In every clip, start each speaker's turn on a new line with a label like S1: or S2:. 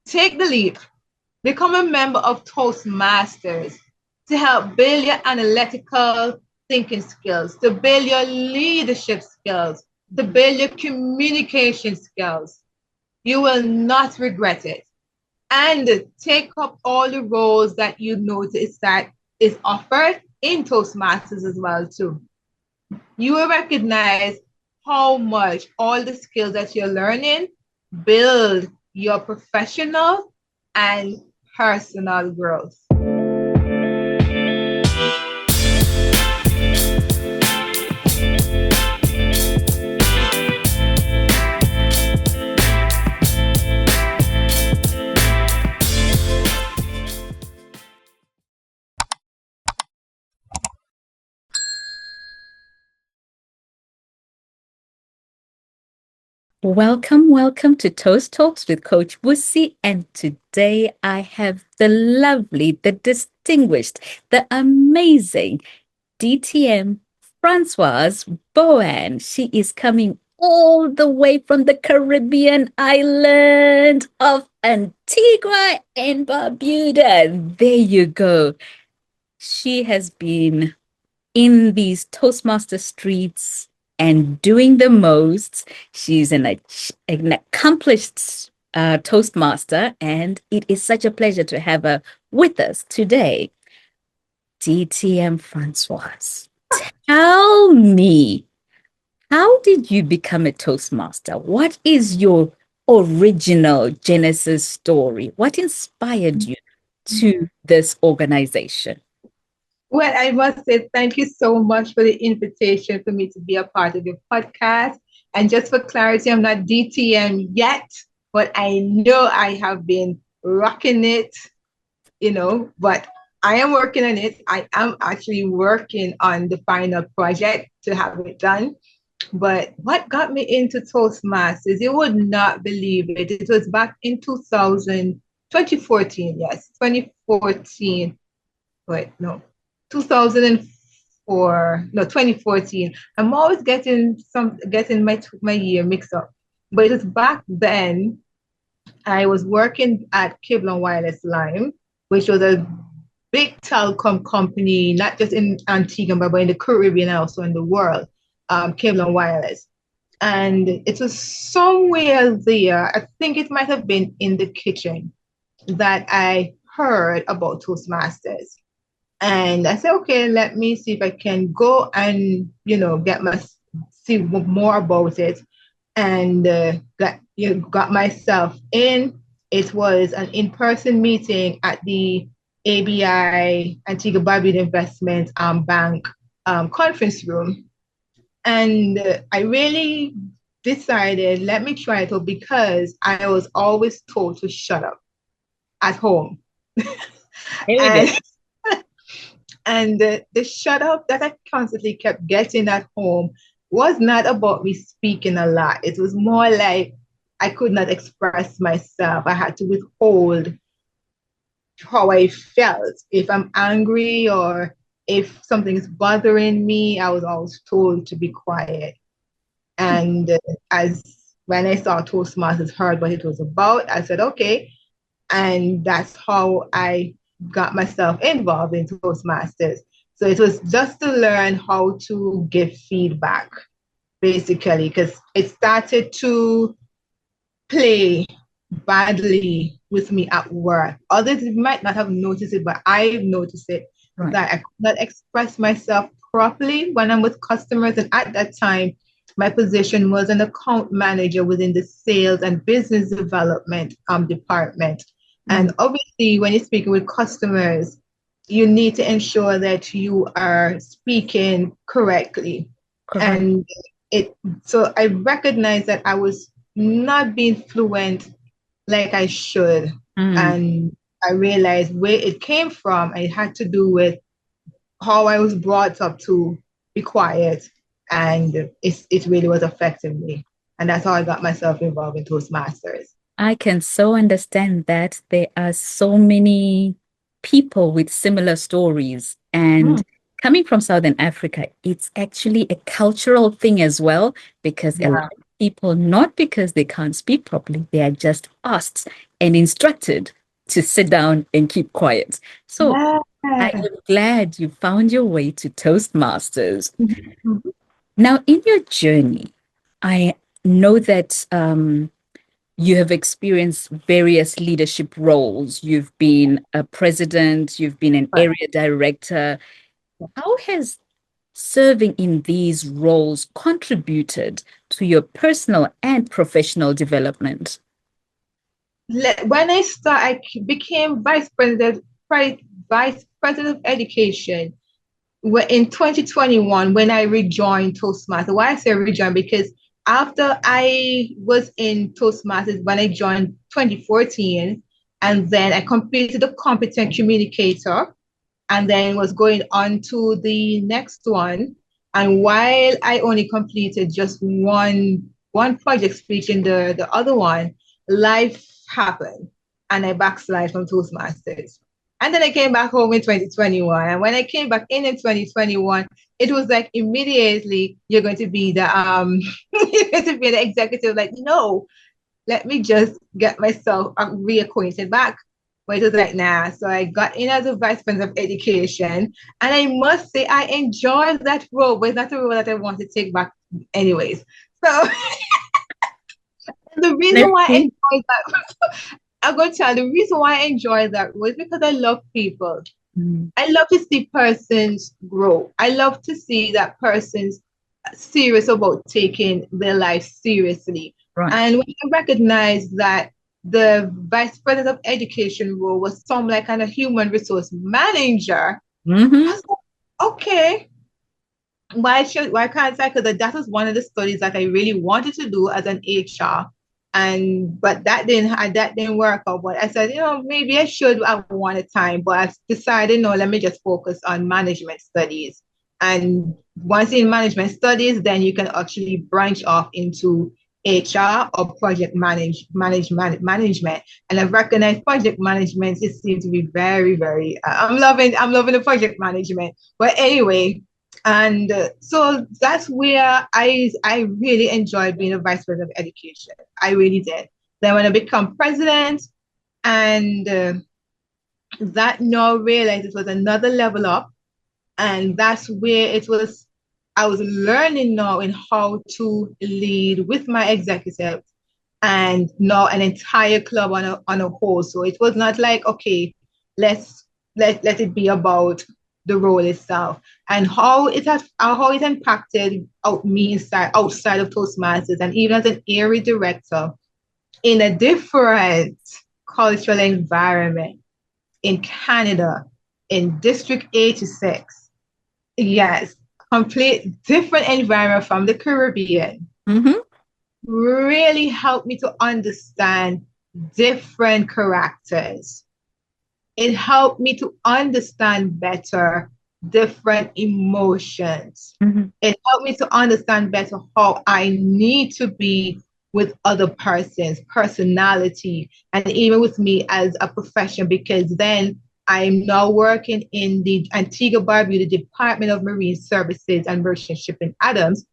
S1: Take the leap. Become a member of Toastmasters to help build your analytical thinking skills, to build your leadership skills, to build your communication skills. You will not regret it. And take up all the roles that you notice that is offered in Toastmasters as well too. You will recognize how much all the skills that you're learning build your professional and personal growth.
S2: Welcome to Toast Talks with Coach Busi. And today I have the lovely, the distinguished, the amazing DTM Francoise Bowen. She is coming all the way from the Caribbean island of Antigua and Barbuda. There you go. She has been in these Toastmaster streets and doing the most. She's an accomplished Toastmaster, and it is such a pleasure to have her with us today. DTM Francoise, tell me, how did you become a Toastmaster? What is your original Genesis story? What inspired you to this organization?
S1: Well, I must say thank you so much for the invitation for me to be a part of your podcast. And just for clarity, I'm not DTM yet, but I know I have been rocking it, but I am working on it. I am actually working on the final project to have it done. But what got me into Toastmasters, you would not believe it. It was back in 2014, yes, 2014. Wait, no, 2004, no, 2014. I'm always getting my year mixed up. But it was back then I was working at Cable Wireless Line, which was a big telecom company, not just in Antigua, but in the Caribbean and also in the world, Cable and Wireless. And it was somewhere there, I think it might have been in the kitchen, that I heard about Toastmasters. And I said, okay, let me see if I can go and, see more about it. And got myself in. It was an in-person meeting at the ABI, Antigua Barbuda Investment Bank conference room. And I really decided, let me try it out, because I was always told to shut up at home. And the shut up that I constantly kept getting at home was not about me speaking a lot. It was more like I could not express myself. I had to withhold how I felt. If I'm angry or if something is bothering me, I was always told to be quiet. And as when I saw Toastmasters, heard what it was about, I said, okay. And that's how I got myself involved in Toastmasters. So it was just to learn how to give feedback, basically, because it started to play badly with me at work. Others might not have noticed it, but I've noticed it, right, that I could not express myself properly when I'm with customers. And at that time, my position was an account manager within the sales and business development department. And obviously, when you're speaking with customers, you need to ensure that you are speaking correctly. Correct. And so I recognized that I was not being fluent like I should. And I realized where it came from. It had to do with how I was brought up to be quiet. And it really was affecting me. And that's how I got myself involved in Toastmasters.
S2: I can so understand that there are so many people with similar stories. And coming from Southern Africa, it's actually a cultural thing as well, because a lot of people not because they can't speak properly, they are just asked and instructed to sit down and keep quiet. So
S1: Yeah.
S2: I am glad you found your way to Toastmasters.
S1: Mhm.
S2: Now, in your journey, I know that you have experienced various leadership roles. You've been a president, you've been an
S1: But
S2: area director. How has serving in these roles contributed to your personal and professional development?
S1: when became vice president of education in 2021 when I rejoined Toastmasters. Why I say rejoin? Because after I was in Toastmasters when I joined 2014, and then I completed the competent communicator, and then was going on to the next one. And while I only completed just one project speech in the other one, life happened and I backslide from Toastmasters. And then I came back home in 2021. And when I came back in 2021, it was like immediately you're going to be the you're going to be the executive. Like, no, let me just get myself reacquainted back. But it was like, nah. So I got in as a vice president of education. And I must say, I enjoyed that role, but it's not a role that I want to take back anyways. So the reason why I
S2: Honestly,
S1: enjoyed that, I'm going to tell you, the reason why I enjoyed that was because I love people.
S2: mm,
S1: I love to see persons grow. I love to see that person's serious about taking their life seriously.
S2: right.
S1: And when I recognized that the vice president of education role was some like kind of human resource manager, I
S2: Mm-hmm.
S1: was like, okay, why can't I? Because that was one of the studies that I really wanted to do as an HR. And but that didn't work out. But I said, maybe I should at one time, but I decided no, let me just focus on management studies. And once in management studies, then you can actually branch off into HR or management. And I've recognized project management. It seems to be very, very. I'm loving the project management. But anyway, and so that's where I really enjoyed being a vice president of education. I really did. Then when I become president, and that now realized it was another level up, and that's where it was. I was learning now in how to lead with my executive, and now an entire club on a whole. So it was not like, okay, let's let it be about the role itself and how it impacted me outside of Toastmasters, and even as an area director in a different cultural environment in Canada in District 86. Yes, complete different environment from the Caribbean
S2: Mm-hmm.
S1: really helped me to understand different characters. It helped me to understand better different emotions.
S2: Mm-hmm.
S1: It helped me to understand better how I need to be with other persons, personality, and even with me as a profession, because then I'm now working in the Antigua Barbuda Department of Marine Services and Merchant Shipping Adams.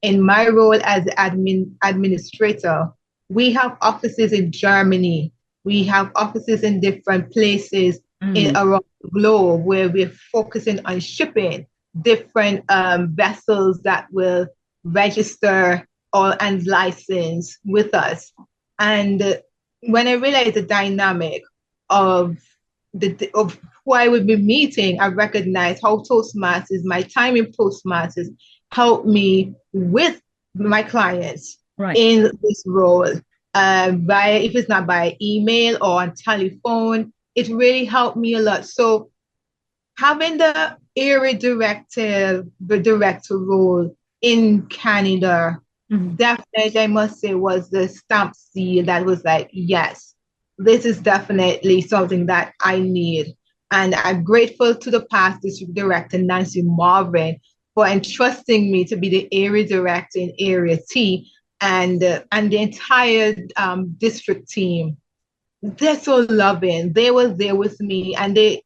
S1: In my role as administrator, we have offices in Germany. We have offices in different places
S2: Mm.
S1: around the globe where we're focusing on shipping different vessels that will register or and license with us. And when I realized the dynamic of of who I would be meeting, I recognized how Toastmasters, my time in Toastmasters, helped me with my clients
S2: Right.
S1: in this role. If it's not by email or on telephone, it really helped me a lot. So having the director role in Canada,
S2: Mm-hmm.
S1: definitely I must say was the stamp seal that was like, yes, this is definitely something that I need. And I'm grateful to the past district director, Nancy Marvin, for entrusting me to be the area director in Area T and the entire district team. they're so loving. They were there with me, and they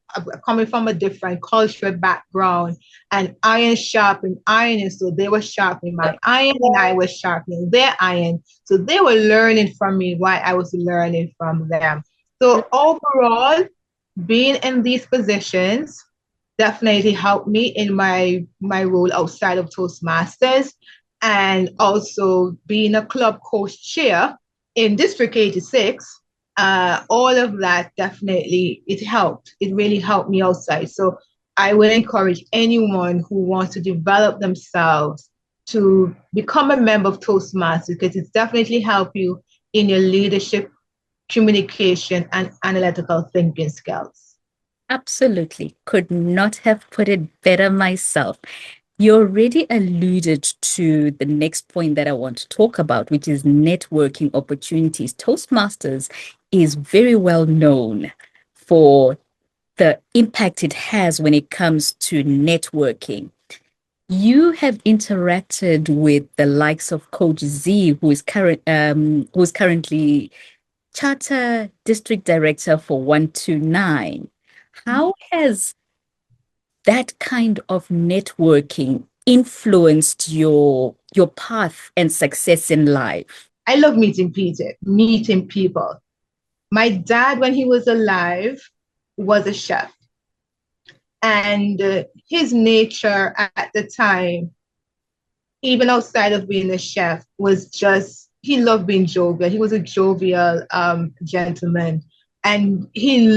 S1: coming from a different cultural background, and iron sharpened iron, and so they were sharpening my iron, and I was sharpening their iron. So they were learning from me while I was learning from them. So overall, being in these positions definitely helped me in my role outside of Toastmasters, and also being a club coach chair in District 86. All of that definitely it helped. It really helped me outside. So I would encourage anyone who wants to develop themselves to become a member of Toastmasters, because it's definitely help you in your leadership, communication, and analytical thinking skills.
S2: Absolutely. Could not have put it better myself. You already alluded to the next point that I want to talk about, which is networking opportunities. Toastmasters is very well known for the impact it has when it comes to networking. You have interacted with the likes of Coach Zii, who's currently Charter District Director for 129. How has that kind of networking influenced your path and success in life?
S1: I love meeting people. My dad, when he was alive, was a chef. And his nature at the time, even outside of being a chef, was just, he loved being jovial. He was a jovial gentleman. And he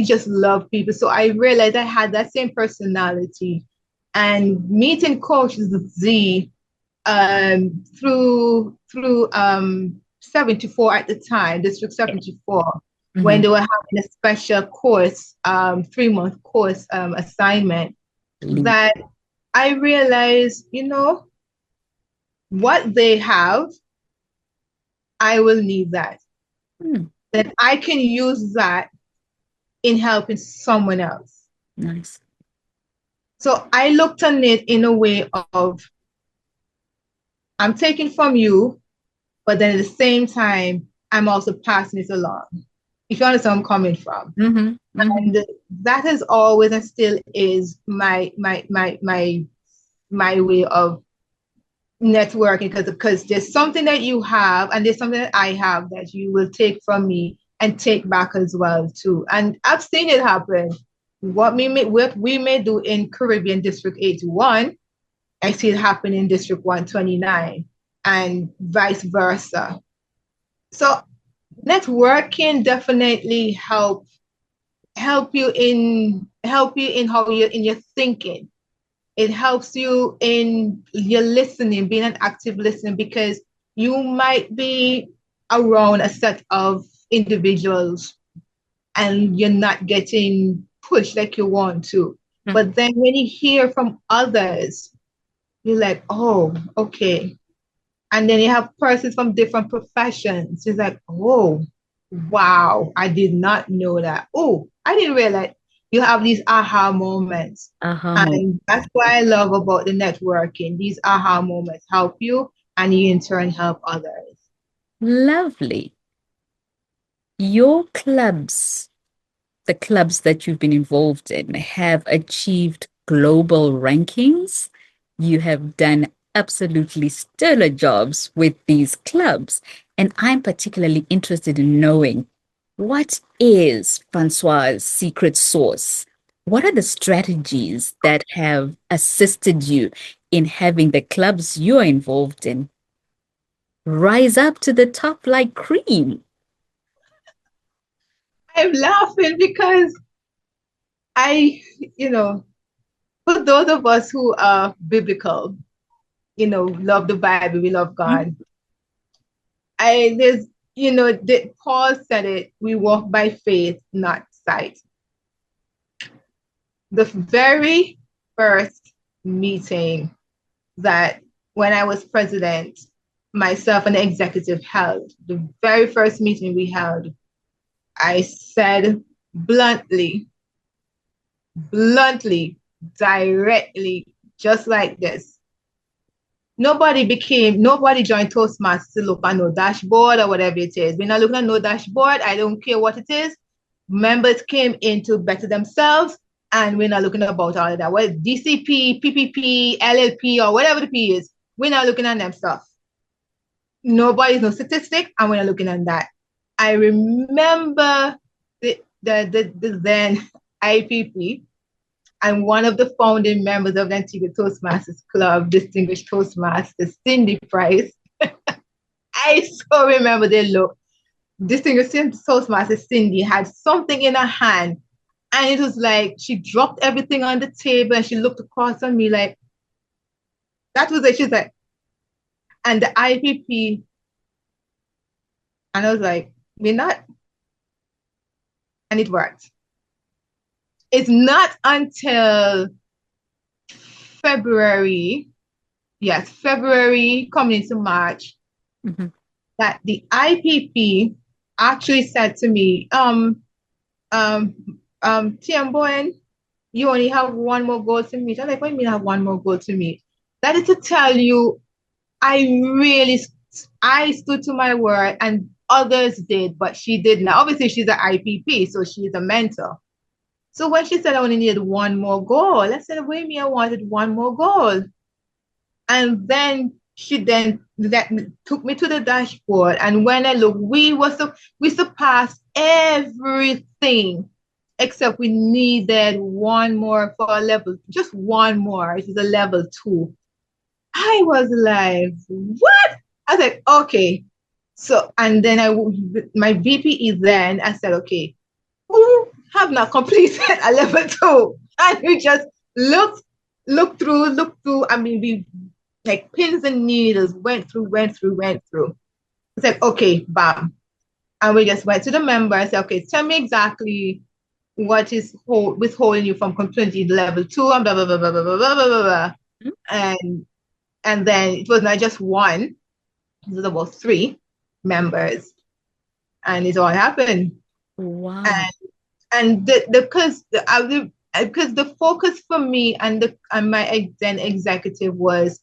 S1: just loved people. So I realized I had that same personality. And meeting Coach Z through 74 at the time, District 74, when
S2: Mhm.
S1: they were having a special course, 3-month course assignment, that I realized, what they have, I will need that.
S2: Hmm,
S1: That I can use that in helping someone else.
S2: nice.
S1: So I looked on it in a way of, I'm taking from you, but then at the same time, I'm also passing it along. If you understand where I'm coming from.
S2: Mm-hmm, mm-hmm.
S1: And that is always and still is my way of networking, because there's something that you have and there's something that I have that you will take from me and take back as well too. And I've seen it happen. What we may do in Caribbean District 81, I see it happen in District 129 and vice versa. So networking definitely help you in how you in your thinking. It helps you in your listening, being an active listener, because you might be around a set of individuals and you're not getting pushed like you want to. But then when you hear from others, you're like, oh, okay. And then you have persons from different professions. It's like, oh, wow, I did not know that. Oh, I didn't realize. You have these aha moments.
S2: Aha moment.
S1: And that's what I love about the networking. These aha moments help you and you in turn help others.
S2: Lovely. Your clubs, the clubs that you've been involved in, have achieved global rankings. You have done absolutely stellar jobs with these clubs. And I'm particularly interested in knowing, what is Francois' secret sauce? What are the strategies that have assisted you in having the clubs you're involved in rise up to the top like cream?
S1: I'm laughing because I, you know, for those of us who are biblical, love the Bible, we love God. There's, Paul said it, we walk by faith, not sight. The very first meeting that when I was president, myself and the executive held, the very first meeting we held, I said bluntly, directly, just like this, nobody joined Toastmasters to look on no dashboard or whatever it is. We're not looking at no dashboard. I don't care what it is. Members came in to better themselves, and we're not looking about all of that. Well, DCP, PPP, LLP, or whatever the P is, we're not looking at them stuff. Nobody's no statistic, and we're not looking at that. I remember the then IPP, and one of the founding members of the Antigua Toastmasters Club, Distinguished Toastmasters, Cindy Price. I so remember they look. Distinguished Toastmaster Cindy had something in her hand, and it was like she dropped everything on the table and she looked across on me like, that was it. She's like, and the IPP, and I was like, we're not, and it worked. It's not until February coming into March, that the IPP actually said to me, TM Bowen, you only have one more goal to meet. I'm like, what do you mean I have one more goal to meet? That is to tell you, I stood to my word, and others did, but she did not. Obviously, she's an IPP, so she's a mentor. So when she said I only needed one more goal, I said, wait a minute, I wanted one more goal. And then she took me to the dashboard. And when I looked, we surpassed everything except we needed one more for a level, just one more. It is a level 2. I was like, what? I was like, okay. So, and then my VPE then, I said, okay, who have not completed a level 2? And we just looked through. I mean, we like pins and needles went through. I said, okay, bam. And we just went to the member and said, okay, tell me exactly what is withholding you from completing level 2 and blah, blah, blah, blah, blah, blah, blah, blah, blah. And then it was not just one, it was about 3 members. And it all happened.
S2: Wow.
S1: And because the focus for me and my then executive was,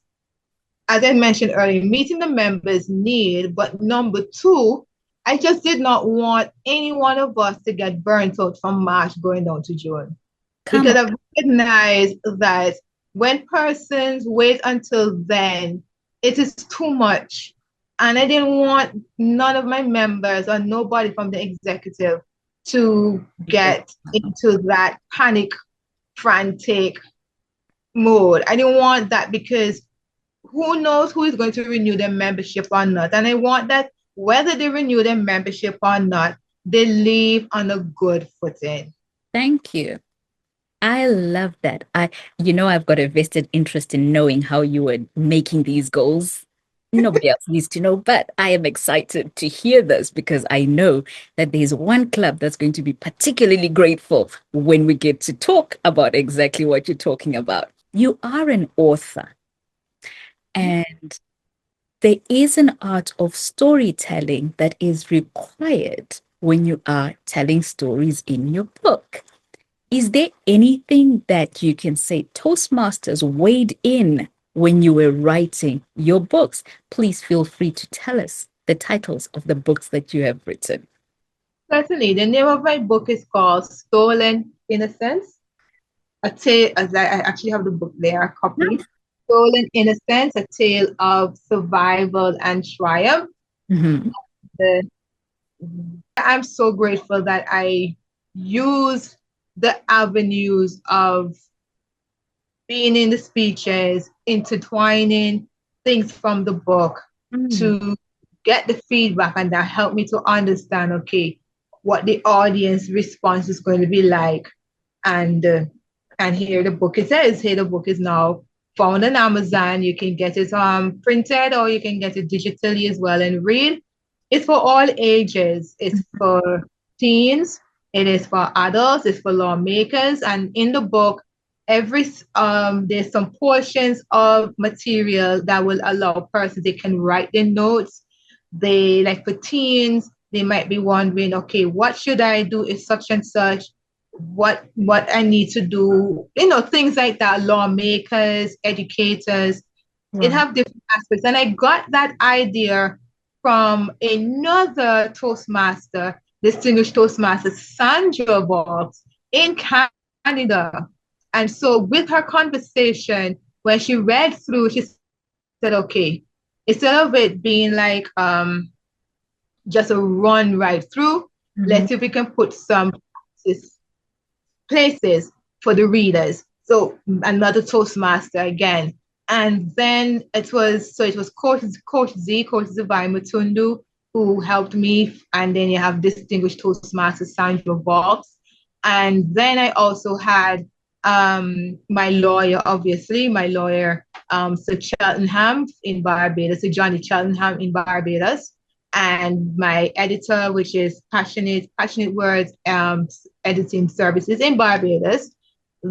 S1: as I mentioned earlier, meeting the members' need, but number 2, I just did not want any one of us to get burnt out from March going down to June. Because I've recognized that when persons wait until then, it is too much. And I didn't want none of my members or nobody from the executive to get into that panic, frantic mode. I didn't want that, because who knows who is going to renew their membership or not. And I want that whether they renew their membership or not, they leave on a good footing.
S2: Thank you. I love that. I've got a vested interest in knowing how you were making these goals. Nobody else needs to know, but I am excited to hear this, because I know that there's one club that's going to be particularly grateful when we get to talk about exactly what you're talking about. You are an author, and there is an art of storytelling that is required when you are telling stories in your book. Is there anything that you can say Toastmasters weighed in when you were writing your books? Please feel free to tell us the titles of the books that you have written.
S1: Certainly. The name of my book is called Stolen Innocence. I actually have the book there, a copy. Stolen Innocence, a tale of survival and triumph. I'm so grateful that I use the avenues of being in the speeches, intertwining things from the book to get the feedback, and that helped me to understand, okay, what the audience response is going to be like. And here the book is now found on Amazon. You can get it printed, or you can get it digitally as well and read. It's for all ages. It's for teens. It is for adults. It's for lawmakers. And in the book, there's some portions of material that will allow persons, they can write their notes. They, like for teens, they might be wondering, okay, what should I do if such and such? What I need to do, things like that. Lawmakers, educators, It
S2: Right.
S1: have different aspects. And I got that idea from another Toastmaster, distinguished Toastmaster, Sandra Boggs in Canada. And so with her conversation, when she read through, she said, okay, instead of it being like just a run right through,
S2: Mhm.
S1: let's see if we can put some places for the readers. So another Toastmaster again. And then it was Coach Zii, Coach Zivai Matondo, who helped me. And then you have distinguished Toastmaster Sandra Box. And then I also had my lawyer, obviously, my lawyer, Sir Cheltenham in Barbados, Sir Johnny Cheltenham in Barbados, and my editor, which is Passionate Words Editing Services in Barbados.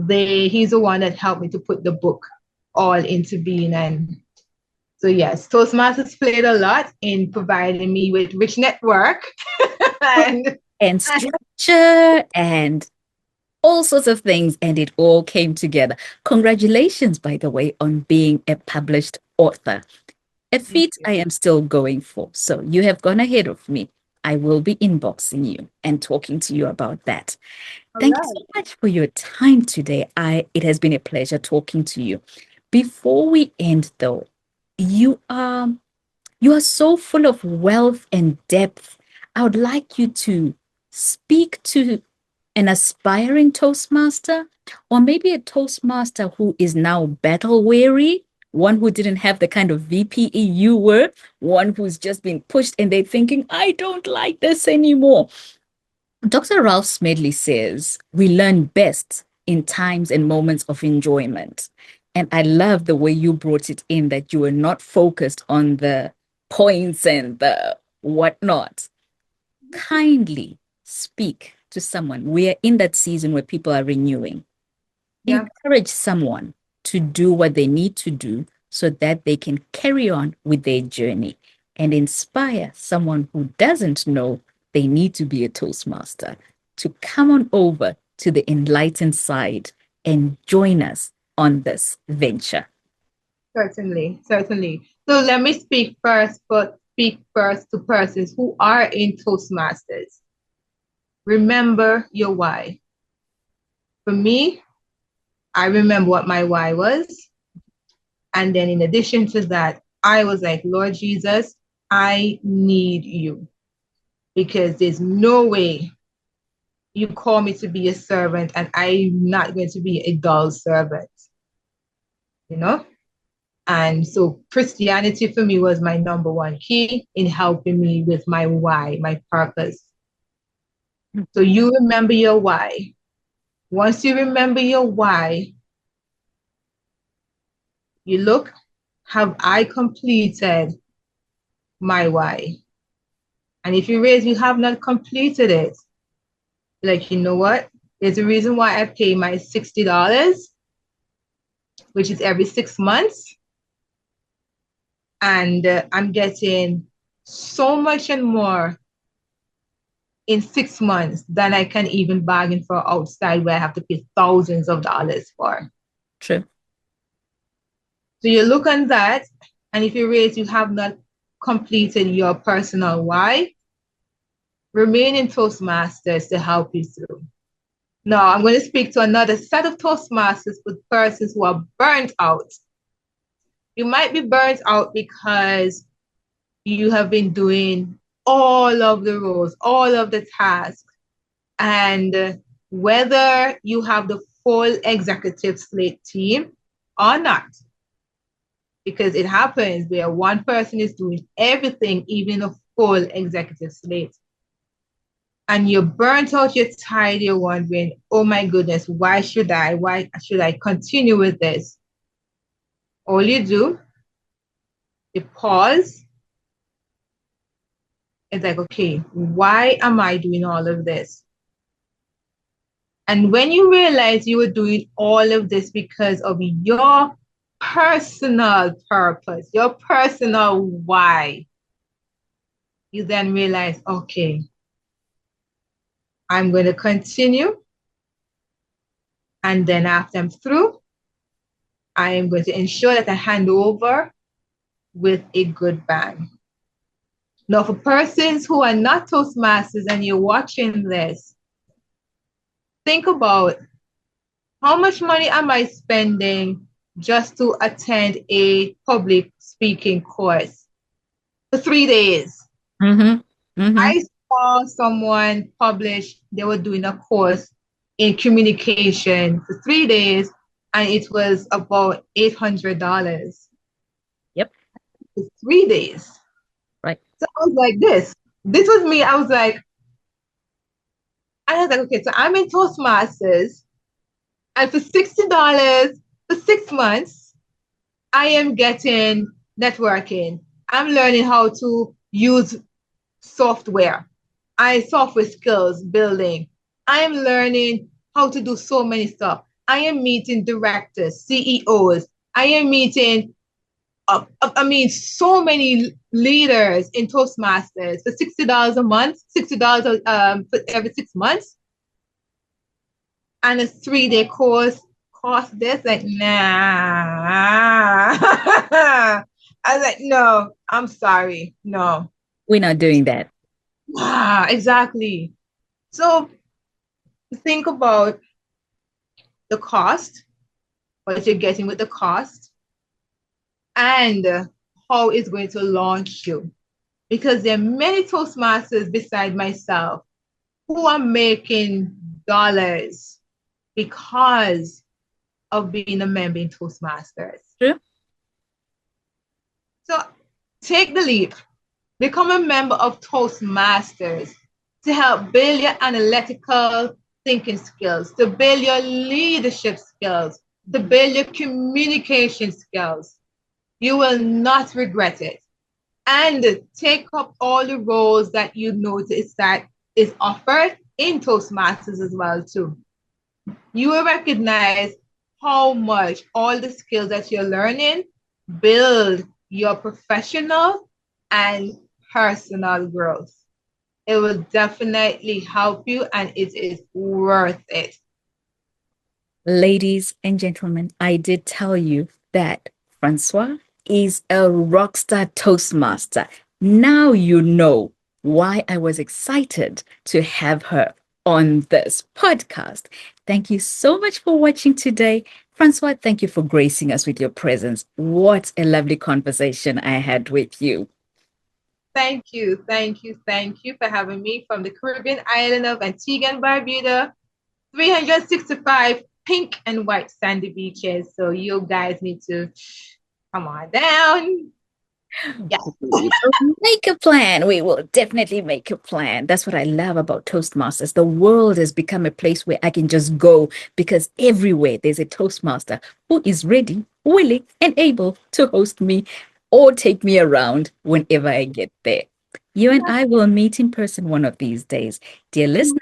S1: He's the one that helped me to put the book all into being. And so yes, Toastmasters played a lot in providing me with rich network and
S2: And structure and all sorts of things, and it all came together. Congratulations, by the way, on being a published author. A feat I am still going for. So you have gone ahead of me. I will be inboxing you and talking to you about that.
S1: all
S2: Thank you so
S1: right.
S2: much for your time today. It has been a pleasure talking to you. Before we end though, you are you are so full of wealth and depth. I would like you to speak to an aspiring Toastmaster, or maybe a Toastmaster who is now battle weary, one who didn't have the kind of VPE you were, one who's just been pushed and they're thinking, I don't like this anymore. Dr. Ralph Smedley says we learn best in times and moments of enjoyment. And I love the way you brought it in, that you were not focused on the points and the whatnot. Kindly speak to someone. We are in that season where people are renewing.
S1: Yeah,
S2: Encourage someone to do what they need to do so that they can carry on with their journey, and inspire someone who doesn't know they need to be a Toastmaster to come on over to the enlightened side and join us on this venture.
S1: certainly, certainly. So let me speak first to persons who are in Toastmasters. Remember your why. For me, I remember what my why was. And then in addition to that, I was like, Lord Jesus, I need you because there's no way you call me to be a servant and I'm not going to be a dull servant, you know? And so Christianity for me was my number one key in helping me with my why, my purpose. So you remember your why. Once you remember your why, you look, have I completed my why? And if you realize you have not completed it, like, you know what? There's a reason why I pay my $60, which is every 6 months. And I'm getting so much and more in 6 months than I can even bargain for outside where I have to pay thousands of dollars for.
S2: True.
S1: So you look on that, and if you realize you have not completed your personal why, remain in Toastmasters to help you through. Now, I'm going to speak to another set of Toastmasters with persons who are burnt out. You might be burnt out because you have been doing all of the roles, all of the tasks, and whether you have the full executive slate team or not, because it happens where one person is doing everything, even a full executive slate. And you're burnt out, you're tired, you're wondering, oh my goodness, why should I continue with this? All you do, you pause. It's like, okay, why am I doing all of this? And when you realize you were doing all of this because of your personal purpose, your personal why, you then realize, okay, I'm going to continue. And then after I'm through, I am going to ensure that I hand over with a good bang. Now, for persons who are not Toastmasters and you're watching this, think about how much money am I spending just to attend a public speaking course for 3 days?
S2: Mm-hmm. Mm-hmm.
S1: I saw someone publish, they were doing a course in communication for 3 days, and it was about $800
S2: Yep.
S1: for 3 days.
S2: Right.
S1: So I was like, this was me. I was like, okay, so I'm in Toastmasters, and for $60 for 6 months, I am getting networking. I'm learning how to use software. Software skills building. I am learning how to do so many stuff. I am meeting directors, CEOs. I am meeting, so many leaders in Toastmasters for $60 a month, $60 for every 6 months, and a 3 day course cost this. Like, nah. I was like, no, I'm sorry, no.
S2: We're not doing that.
S1: Exactly. So think about the cost, what you're getting with the cost, and how it's going to launch you. Because there are many Toastmasters beside myself who are making dollars because of being a member in Toastmasters.
S2: True.
S1: So take the leap, become a member of Toastmasters to help build your analytical thinking skills, to build your leadership skills, to build your communication skills. You will not regret it. And take up all the roles that you notice that is offered in Toastmasters as well too. You will recognize how much all the skills that you're learning build your professional and personal growth. It will definitely help you, and it is worth it.
S2: Ladies and gentlemen, I did tell you that Francois is a rockstar Toastmaster. Now you know why I was excited to have her on this podcast. Thank you so much for watching today. Francois, thank you for gracing us with your presence. What a lovely conversation I had with you.
S1: Thank you, thank you, thank you for having me from the Caribbean island of Antigua and Barbuda. 365 pink and white sandy beaches. So you guys need to come on down. Yes.
S2: We will make a plan. We will definitely make a plan. That's what I love about Toastmasters. The world has become a place where I can just go because everywhere there's a Toastmaster who is ready, willing, and able to host me or take me around whenever I get there. You and I will meet in person one of these days. Dear listeners,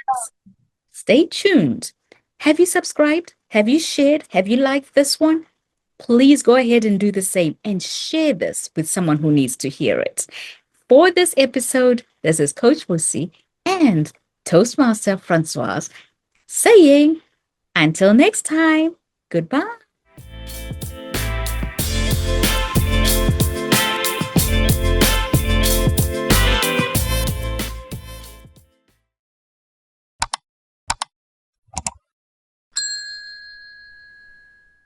S2: stay tuned. Have you subscribed? Have you shared? Have you liked this one? Please go ahead and do the same and share this with someone who needs to hear it. For this episode, this is Coach Busi and Toastmaster Francoise saying, until next time, goodbye.